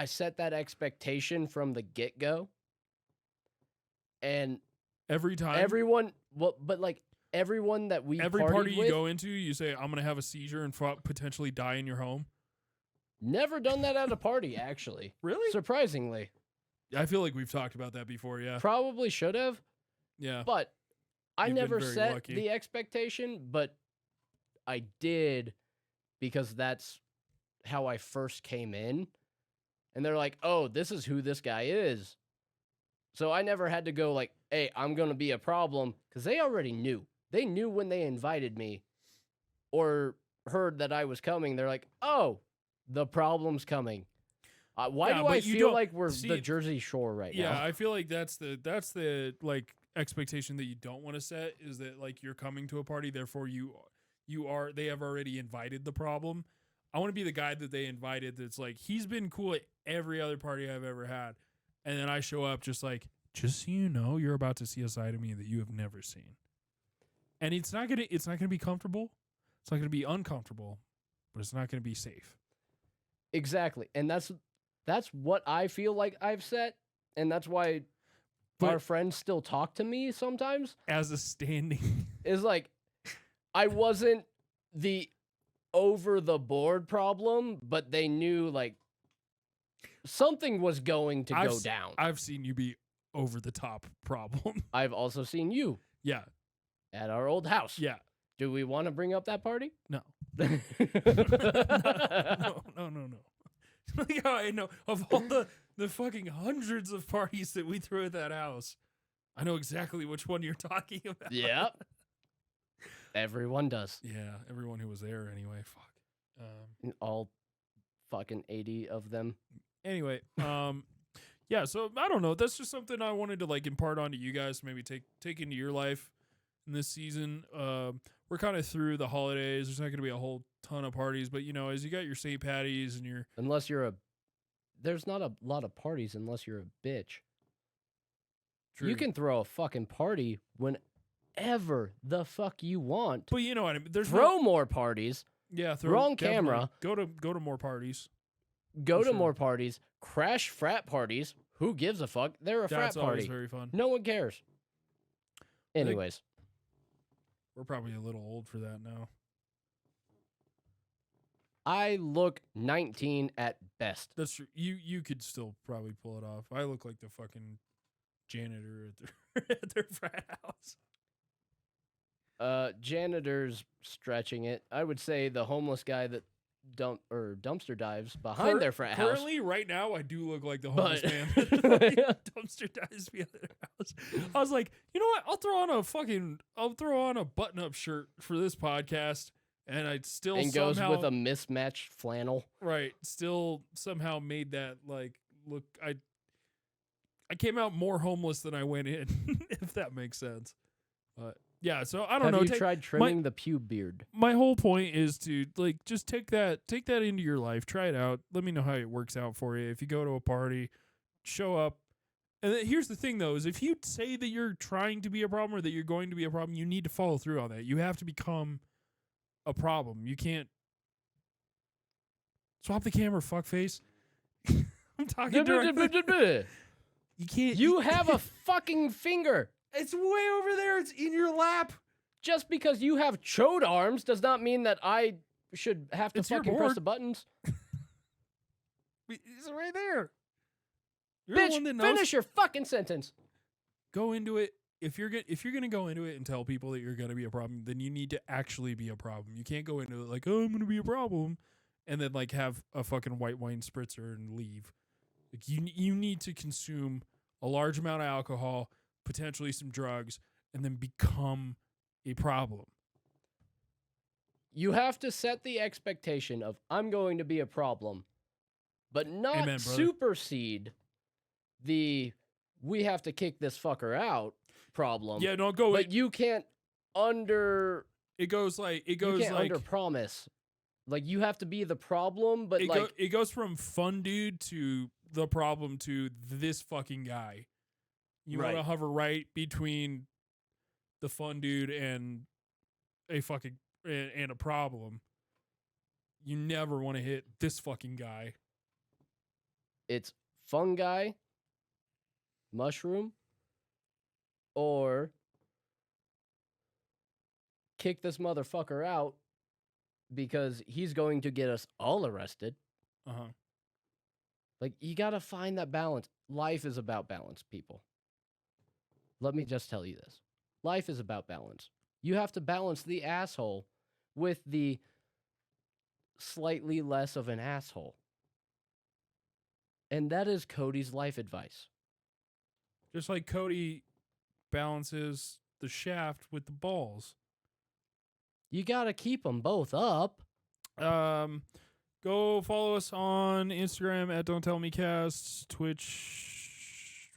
set that expectation from the get-go. And every time everyone that we every party you with, go into, you say, I'm going to have a seizure and potentially die in your home. Never done that at a party, actually. Really? Surprisingly. I feel like we've talked about that before, yeah. Probably should have. Yeah. But I You've never been very set lucky. the expectation, but I did because that's how I first came in. And they're like, oh, this is who this guy is. So I never had to go like, hey, I'm going to be a problem, because they already knew. They knew when they invited me or heard that I was coming. They're like, oh, the problem's coming. Why do I feel like we're the Jersey Shore right now? Yeah, I feel like that's the like expectation that you don't want to set, is that like you're coming to a party, therefore they have already invited the problem. I want to be the guy that they invited that's like, he's been cool at every other party I've ever had. And then I show up just so you know, you're about to see a side of me that you have never seen. And it's not gonna be comfortable. It's not gonna be uncomfortable, but it's not gonna be safe. Exactly. And that's what I feel like I've set, and that's why our friends still talk to me sometimes. As a standing is like, I wasn't the over the board problem, but they knew like something was going to go down. I've seen you be over the top problem. I've also seen you. Yeah. At our old house. Yeah. Do we want to bring up that party? No. No. Like how I know of all the fucking hundreds of parties that we threw at that house, I know exactly which one you're talking about. Yeah. Everyone does. Yeah, everyone who was there anyway. Fuck. All fucking 80 of them. Anyway, yeah, so I don't know. That's just something I wanted to like impart onto you guys, maybe take into your life in this season. We're kind of through the holidays. There's not going to be a whole ton of parties, but you know, as you got your St. Patty's and your there's not a lot of parties unless you're a bitch. True. You can throw a fucking party whenever the fuck you want. But you know what I mean? Throw more parties. Yeah, wrong camera. Go to more parties. Go to more parties. Crash frat parties. Who gives a fuck? They're a frat party. That's always very fun. No one cares. Anyways. We're probably a little old for that now. I look 19 at best. That's true. You could still probably pull it off. I look like the fucking janitor at their frat house. Janitor's stretching it. I would say the homeless guy that dumpster dives behind their frat house. Currently, right now, I do look like the homeless man that dumpster dives behind their house. I was like, you know what? I'll throw on a button-up shirt for this podcast, and I'd still goes with a mismatched flannel. Right. Still somehow made that like look. I came out more homeless than I went in, if that makes sense. But yeah, so I don't know. Have you tried trimming the pube beard? My whole point is to like just take that into your life. Try it out. Let me know how it works out for you. If you go to a party, show up. And then here's the thing, though, is if you say that you're trying to be a problem or that you're going to be a problem, you need to follow through on that. You have to become a problem. You can't swap the camera, fuckface. I'm talking directly. You can't. You have a fucking finger. It's way over there. It's in your lap. Just because you have chode arms does not mean that I should have to fucking press the buttons. It's right there. You're Bitch, the one that knows. finish your fucking sentence. Go into it. If you're gonna go into it and tell people that you're gonna be a problem, then you need to actually be a problem. You can't go into it like, oh, I'm gonna be a problem, and then like have a fucking white wine spritzer and leave. Like you need to consume a large amount of alcohol, potentially some drugs, and then become a problem. you have to set the expectation of I'm going to be a problem, but not Amen, brother. supersede the we have to kick this fucker out problem. Yeah, don't go. But you can't It goes like under promise. Like you have to be the problem, but it goes from fun dude to the problem to this fucking guy. You want to hover right between the fun dude and a fucking and a problem. You never want to hit this fucking guy. It's fungi, mushroom, or kick this motherfucker out because he's going to get us all arrested. Uh-huh. Like, you got to find that balance. Life is about balance, people. Let me just tell you this. Life is about balance. You have to balance the asshole with the slightly less of an asshole. And that is Cody's life advice. Just like Cody balances the shaft with the balls. You got to keep them both up. Go follow us on Instagram at Don't Tell Me Cast, Twitch.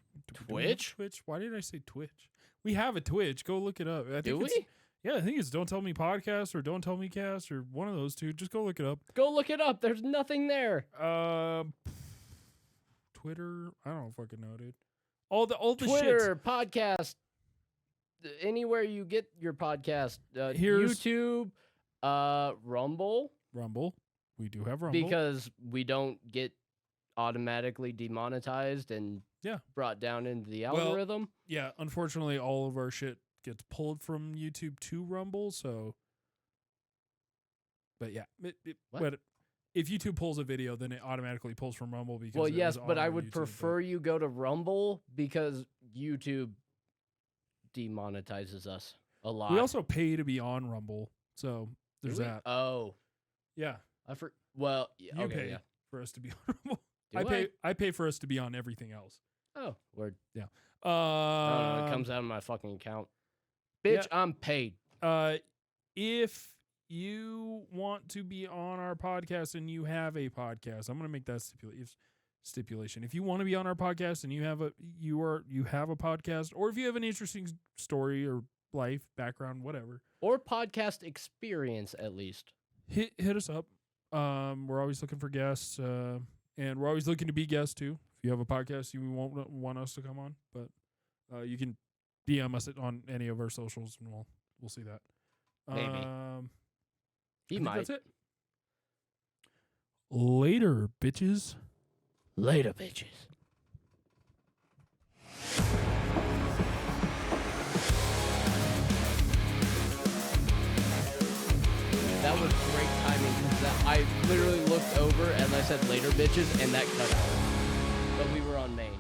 Why did I say Twitch? We have a Twitch. Go look it up. Do we? Yeah, I think it's Don't Tell Me Podcast or Don't Tell Me Cast or one of those two. Just go look it up. Go look it up. There's nothing there. Twitter. I don't fucking know, dude. All the Twitter, podcast, anywhere you get your podcast. Here's YouTube, Rumble. We do have Rumble. Because we don't get automatically demonetized and brought down into the algorithm. Well, yeah, unfortunately, all of our shit gets pulled from YouTube to Rumble, so... But yeah, but if YouTube pulls a video, then it automatically pulls from Rumble because... Well, yes, but I would prefer you go to Rumble because YouTube demonetizes us a lot. We also pay to be on Rumble, so there's that. Oh. Yeah. You pay for us to be on Rumble. I pay for us to be on everything else. Oh, word. Yeah. It comes out of my fucking account. Bitch, yeah. I'm paid. If you want to be on our podcast and you have a podcast, I'm going to make that stipulation. If you want to be on our podcast and you have a podcast, or if you have an interesting story or life background, whatever, or podcast experience at least, hit us up. We're always looking for guests, and we're always looking to be guests too. If you have a podcast you won't want us to come on, but you can DM us on any of our socials, and we'll see that. Maybe he might. That's it. Later, bitches. Later, bitches. That was great timing because I literally looked over as I said later, bitches, and that cut out. But we were on main.